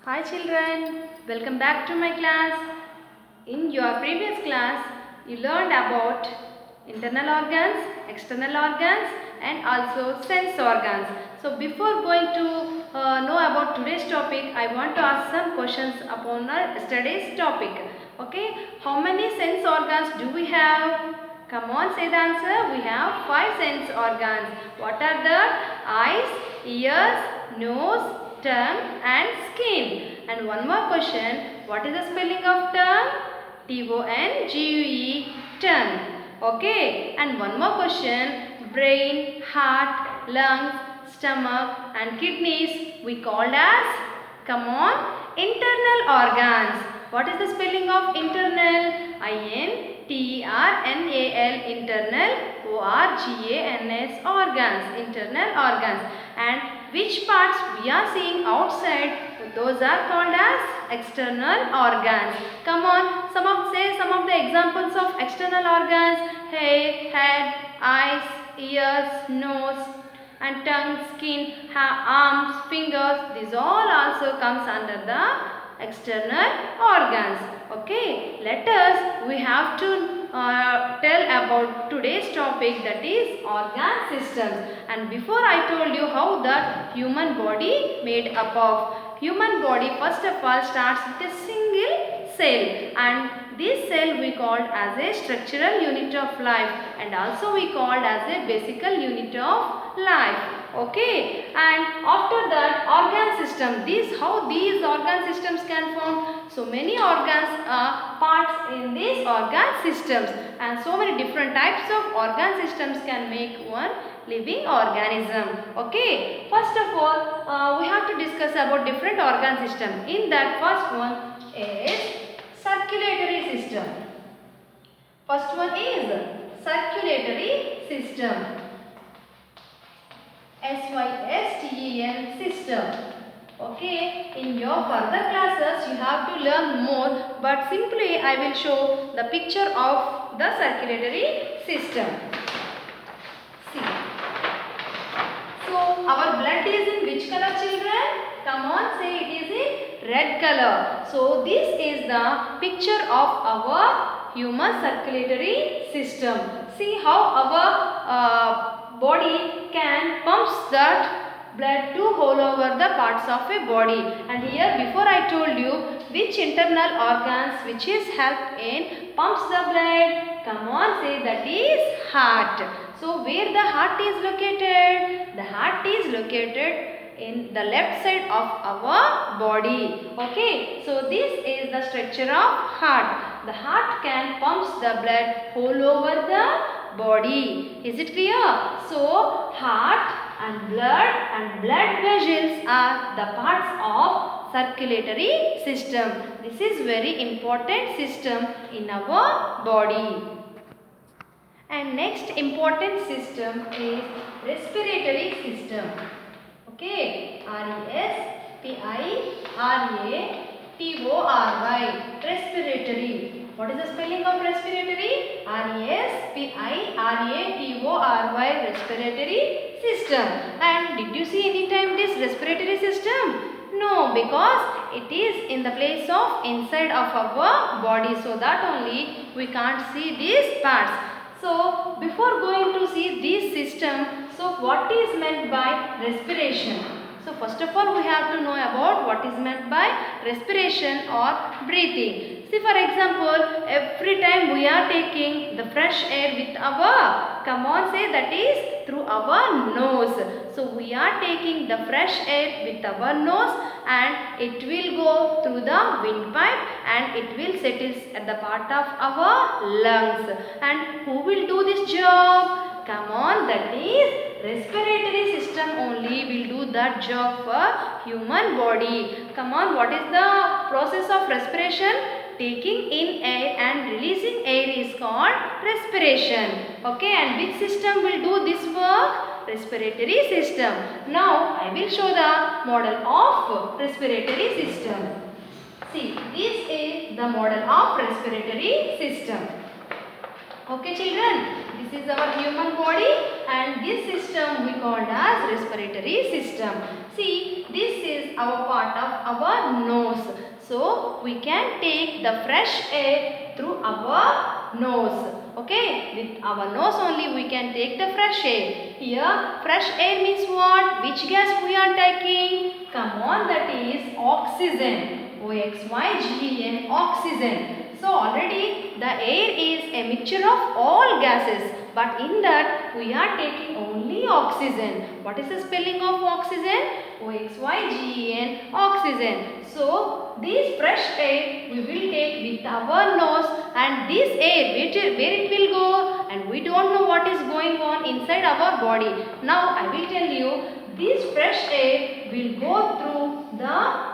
Hi children, welcome back to my class. In your previous class, you learned about internal organs, external organs and also sense organs. So before going to know about today's topic, I want to ask some questions upon our yesterday's topic. Okay, how many sense organs do we have? Come on, say the answer. We have 5 sense organs. What are the? Eyes, ears, nose, tongue and skin. And one more question. What is the spelling of tongue? Tongue. Tongue. Okay. And one more question. Brain, heart, lungs, stomach and kidneys we called as, come on, internal organs. What is the spelling of internal? Internal, internal, organs, organs, internal organs. And which parts we are seeing outside, those are called as external organs. Come on, some of the examples of external organs: head, eyes, ears, nose and tongue, skin, arms, fingers. These all also comes under the external organs. Okay, we have to tell about today's topic, that is organ systems. And before I told you how the human body made up of. Human body first of all starts with a single cell, and this cell we called as a structural unit of life and also we called as a basic unit of life. Okay, and after that organ system, how these organ systems can form. So many organs are parts in these organ systems and so many different types of organ systems can make one living organism. Okay, first of all we have to discuss about different organ system. In that, first one is circulatory system. First one is circulatory system. SYSTEM system. Okay, in your further classes you have to learn more, but simply I will show the picture of the circulatory system. See. So our blood is in which color, children? Come on, say it is in red color. So this is the picture of our human circulatory system. See how our body can pumps that blood to all over the parts of a body. And here before I told you which internal organs which is help in pumps the blood. Come on, say that is heart. So where the heart is located? The heart is located in the left side of our body. Okay, so this is the structure of heart. The heart can pumps the blood all over the body. Is it clear? So heart and blood vessels are the parts of circulatory system. This is very important system in our body. And next important system is respiratory system. Okay, respiratory. Respiratory. What is the spelling of respiratory? Respiratory. Respiratory system. And did you see any time this respiratory system? No, because it is in the place of inside of our body, so that only we can't see these parts. So before going to see this system, so what is meant by respiration? So first of all we have to know about what is meant by respiration or breathing. See, for example, every time we are taking the fresh air with our, come on, say that is through our nose. So we are taking the fresh air with our nose and it will go through the windpipe and it will settle at the part of our lungs. And who will do this job? Come on, that is respiratory system only will do that job for human body. Come on, what is the process of respiration? Taking in air and releasing air is called respiration. Okay, and which system will do this work? Respiratory system. Now I will show the model of respiratory system. See, this is the model of respiratory system. Okay children, this is our human body and this system we called as respiratory system. See, this is our part of our nose. So we can take the fresh air through our nose. Okay, with our nose only we can take the fresh air. Here fresh air means what? Which gas we are taking? Come on, that is oxygen. OXYGEN, oxygen. So already the air is a mixture of all gases, but in that we are taking only oxygen. What is the spelling of oxygen? OXYGEN, oxygen. So this fresh air we will take with our nose, and this air where it will go, and we don't know what is going on inside our body. Now I will tell you, this fresh air will go through the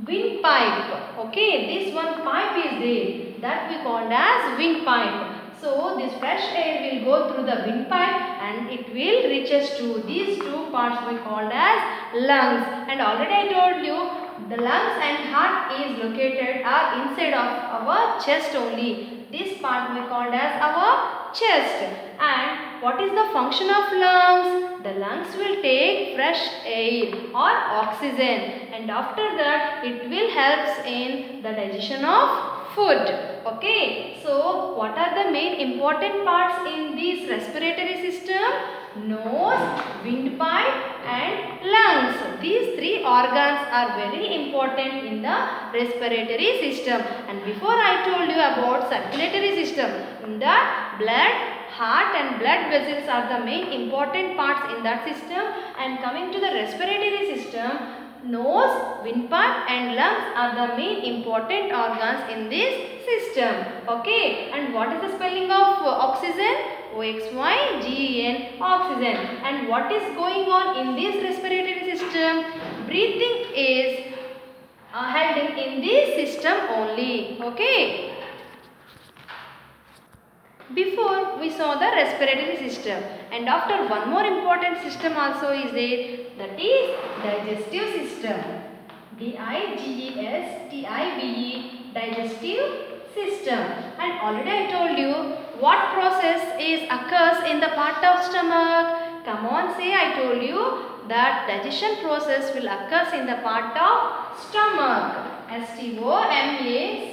windpipe. Okay, this one pipe is there that we called as windpipe. So this fresh air will go through the windpipe and it will reaches to these two parts we called as lungs. And already I told you the lungs and heart is located are inside of our chest only. This part we called as our chest. And what is the function of lungs? The lungs will take fresh air or oxygen, and after that it will helps in the digestion of food. Okay, so what are the main important parts in this respiratory system? Nose, windpipe and lungs. These three organs are very important in the respiratory system. And before I told you about circulatory system, in the blood, heart and blood vessels are the main important parts in that system. And coming to the respiratory system, nose, windpipe and lungs are the main important organs in this system. Okay, and what is the spelling of oxygen? OXYGEN, oxygen. And what is going on in this respiratory system? Breathing is held in this system only. Okay. Before we saw the respiratory system, and after one more important system also is there, that is digestive system. DIGESTIVE, digestive system. And already I told you what process is occurs in the part of stomach. Come on, say, I told you that digestion process will occurs in the part of stomach. STOMACH,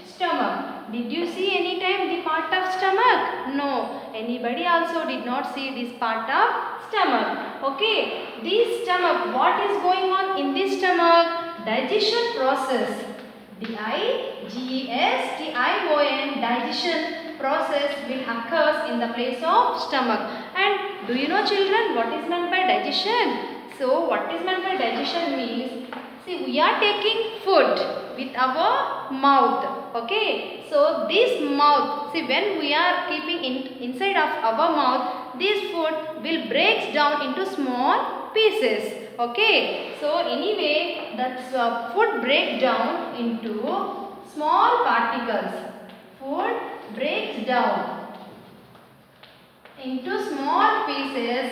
stomach. Did you see any time the part of stomach? No. Anybody also did not see this part of stomach. Okay. This stomach, what is going on in this stomach? Digestion process. DIGESTION, digestion process will occurs in the place of stomach. And do you know children what is meant by digestion? So what is meant by digestion means, see, we are taking food with our mouth. Okay, so this mouth, see, when we are keeping inside of our mouth, this food will breaks down into small pieces. Okay, so anyway, that food breaks down into small particles. Food breaks down into small pieces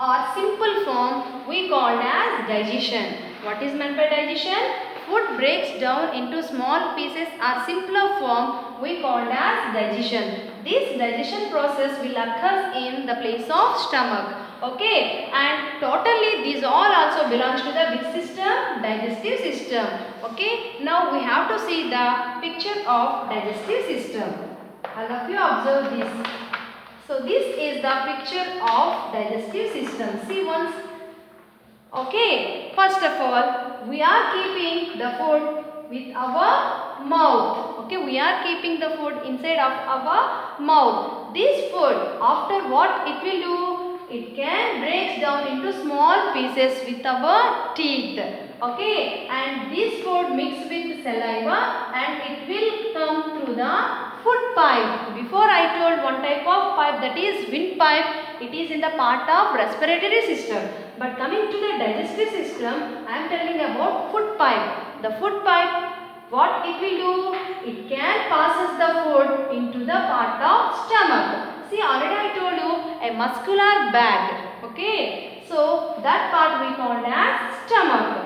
or simple form we called as digestion. What is meant by digestion? Food breaks down into small pieces or simpler form we called as digestion. This digestion process will occur in the place of stomach. Okay, and totally these all also belongs to the which system? Digestive system. Okay, now we have to see the picture of digestive system. All of you observe this. So this is the picture of digestive system. See once. Okay, first of all, we are keeping the food with our mouth. Okay, we are keeping the food inside of our mouth. This food, after what it will do? It can break down into small pieces with our teeth. Okay, and this food mixed with saliva and it will come through the food pipe. Before I told one type of pipe, that is windpipe. It is in the part of respiratory system. But coming to the digestive system, I am telling about food pipe. The food pipe, what it will do? It can passes the food into the part of stomach. See, already I told you a muscular bag. Okay, so that part we call as stomach.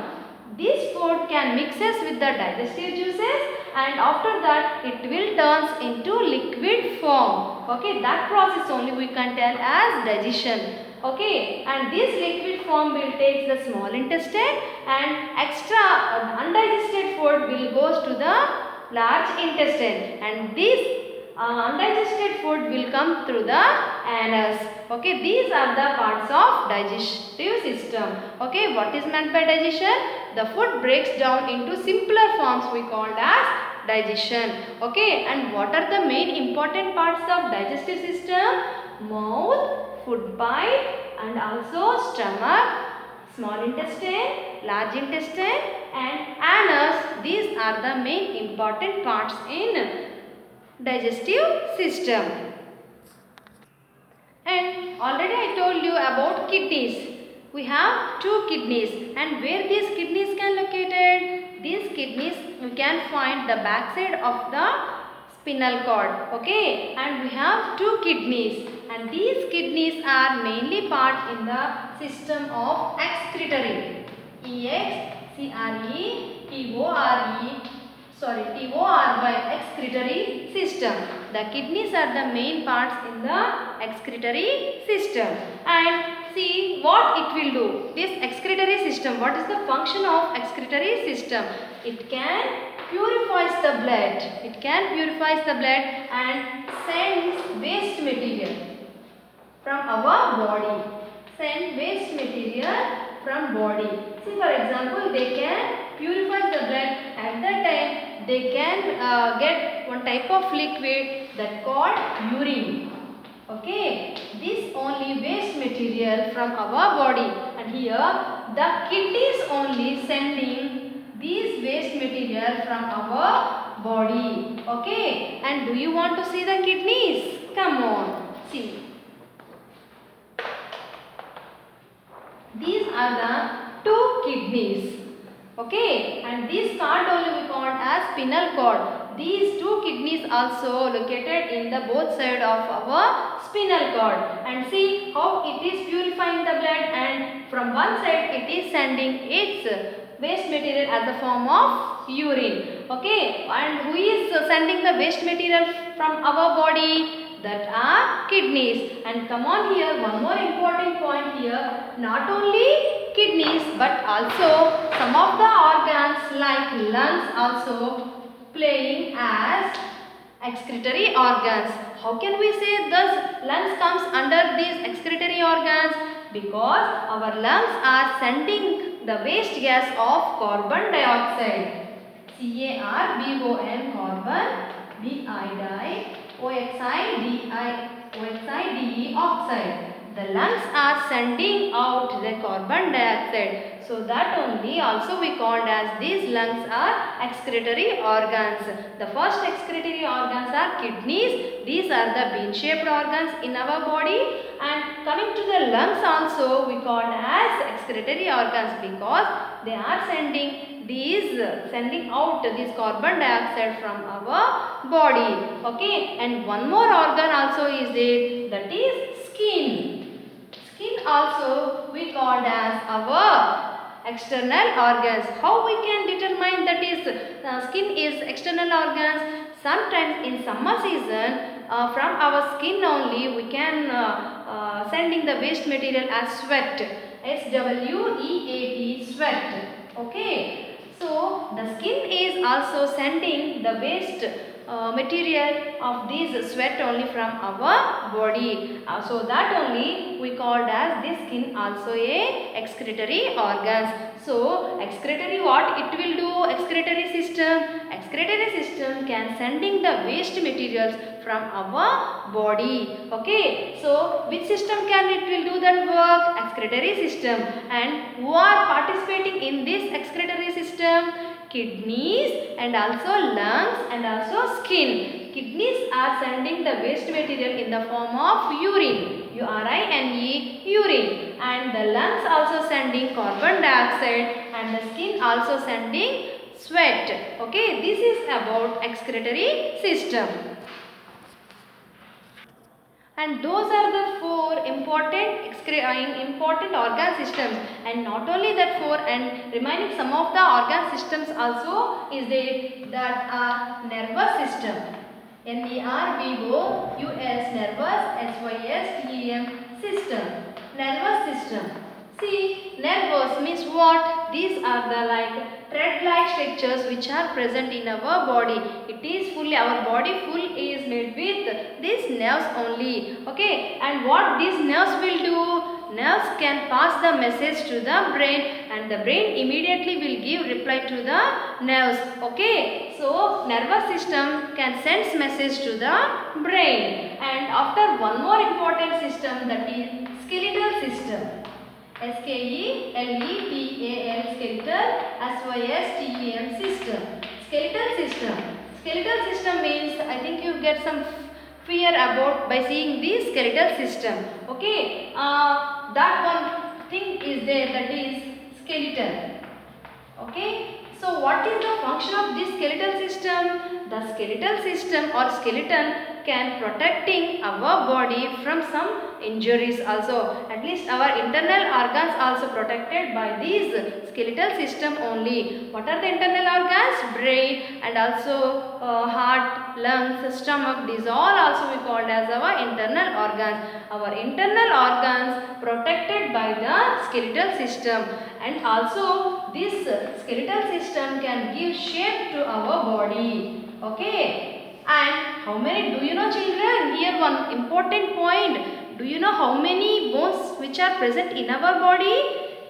This food can mixes with the digestive juices and after that it will turns into liquid form. Okay, that process only we can tell as digestion. Okay, and this liquid form will take the small intestine and extra undigested food will goes to the large intestine, and this undigested food will come through the anus. Okay, these are the parts of digestive system. Okay, what is meant by digestion? The food breaks down into simpler forms we called as digestion. Okay, and what are the main important parts of digestive system? Mouth, food pipe, and also stomach, small intestine, large intestine, and anus. These are the main important parts in digestive system. And already I told you about kidneys. We have two kidneys, and where these kidneys can located? These kidneys we can find the back side of the spinal cord. Okay, and we have two kidneys, and these kidneys are mainly part in the system of excretory. T-O-R-Y, excretory system. The kidneys are the main parts in the excretory system. And see what it will do. This excretory system, what is the function of excretory system? It can purifies the blood. It can purifies the blood and sends waste material from our body. Send waste material from body. See, for example, they can purify the blood. At that time they can get one type of liquid that called urine. Okay, this only waste material from our body, and here the kidneys only sending these waste material from our body. Okay, and do you want to see the kidneys? Come on, see. These are the two kidneys. Okay, and this part only we call as spinal cord. These two kidneys also located in the both side of our spinal cord. And see how it is purifying the blood, and from one side it is sending its waste material as the form of urine. Okay, and who is sending the waste material from our body? That are kidneys. And come on here, one more important point here. Not only kidneys but also some of the organs like lungs also playing as excretory organs. How can we say thus lungs comes under these excretory organs? Because our lungs are sending the waste gas of carbon dioxide. CARBON, carbon, DE, oxide. The lungs are sending out the carbon dioxide. So that only also we called as these lungs are excretory organs. The first excretory organs are kidneys. These are the bean-shaped organs in our body. And coming to the lungs also we called as excretory organs because they are sending out this carbon dioxide from our body. Okay, and one more organ also is there, that is skin. Skin also we called as our external organs. How we can determine that is skin is external organs? Sometimes in summer season from our skin only we can sending the waste material as sweat. SWEAT, sweat. Okay, so the skin is also sending the waste material of this sweat only from our body. So that only we called as this skin also a excretory organs. So excretory what it will do? Excretory system. Excretory system can sending the waste materials from our body. Okay, so which system can it will do that work? Excretory system. And who are participating in this excretory system? Kidneys and also lungs and also skin. Kidneys are sending the waste material in the form of urine. urine, urine. And the lungs also sending carbon dioxide and the skin also sending sweat. Okay, this is about excretory system. And those are the four important organ systems, and not only that four, and remaining some of the organ systems also is there, that are nervous system, NERVOUS, nervous, SYSTEM, system, nervous system. See, nervous means what? These are the like thread-like structures which are present in our body. It is fully, our body full is made with these nerves only. Okay, and what these nerves will do? Nerves can pass the message to the brain, and the brain immediately will give reply to the nerves. Okay, so nervous system can send message to the brain. And after one more important system, that is skeletal system. SKELETAL, skeletal, SYSTEM, system. Skeletal system. Skeletal system means, I think you get some fear about by seeing the skeletal system. Okay, that one thing is there, that is skeleton. Okay, so what is the function of this skeletal system? The skeletal system or skeleton can protecting our body from some injuries also. At least our internal organs also protected by these skeletal system only. What are the internal organs? Brain and also heart, lungs, stomach. These all also we called as our internal organs. Our internal organs protected by the skeletal system, and also this skeletal system can give shape to our body. Okay. And how many, do you know children? Here one important point. Do you know how many bones which are present in our body?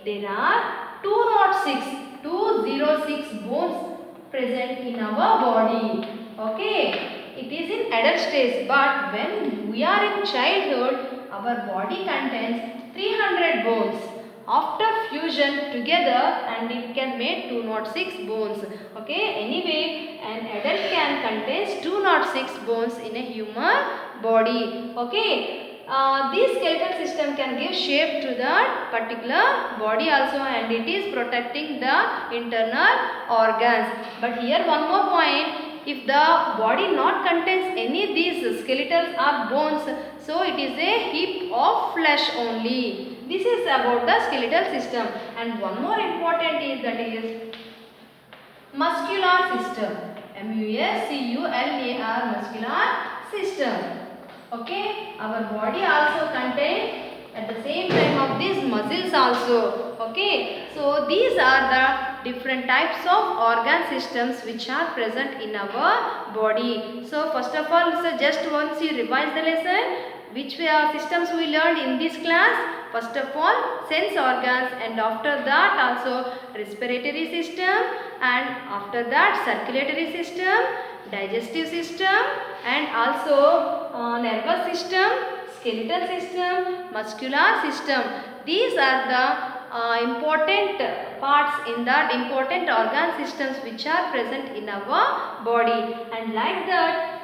There are 206 bones present in our body. Okay. It is in adult stage, but when we are in childhood, our body contains 300 bones. After fusion together, and it can make 206 bones. Okay, anyway, an adult can contains 206 bones in a human body. Okay, this skeletal system can give shape to that particular body also, and it is protecting the internal organs. But here one more point. If the body not contains any of these skeletals or bones, so it is a heap of flesh only. This is about the skeletal system. And one more important is, that is muscular system. MUSCULAR, muscular system. Okay, our body also contains at the same time of these muscles also. Okay, so these are the different types of organ systems which are present in our body. So first of all, so just once you revise the lesson, which systems we learned in this class. First of all, sense organs, and after that also respiratory system, and after that circulatory system, digestive system, and also nervous system, skeletal system, muscular system. These are the important parts in that important organ systems which are present in our body. And like that,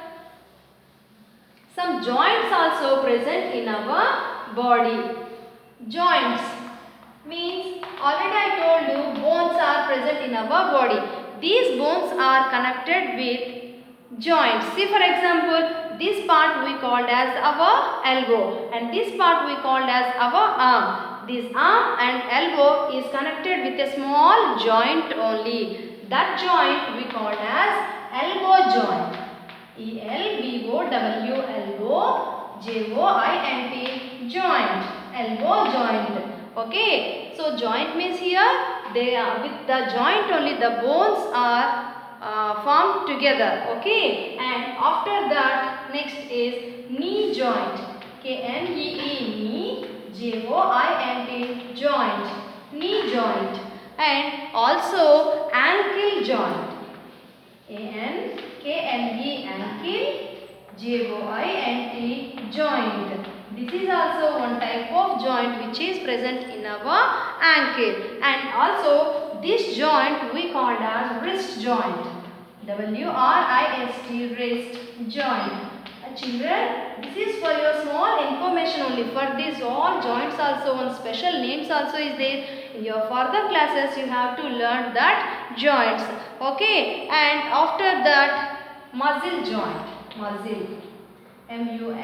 some joints also present in our body. Joints means, already I told you, bones are present in our body. These bones are connected with joints. See, for example, this part we called as our elbow, and this part we called as our arm. This arm and elbow is connected with a small joint only. That joint we called as elbow joint. ELBOW, elbow, JOINT, joint, elbow joint. Okay, so joint means here, they are with the joint only the bones are formed together. Okay, and after that, next is knee joint. KNEE, knee, JOINT, joint, knee joint, and also ankle joint. ANKLE, ankle, JOINT, joint. This is also one type of joint which is present in our ankle. And also this joint we called as wrist joint. WRIST, wrist joint. Children, this is for your small information only. For these all joints also one special names also is there. In your further classes you have to learn that joints. Okay, and after that muscle joint. Muscle, muscle,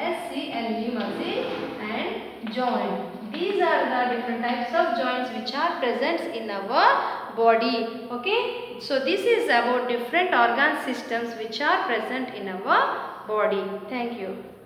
muscle and joint. These are the different types of joints which are present in our body. Okay, so this is about different organ systems which are present in our body. Thank you.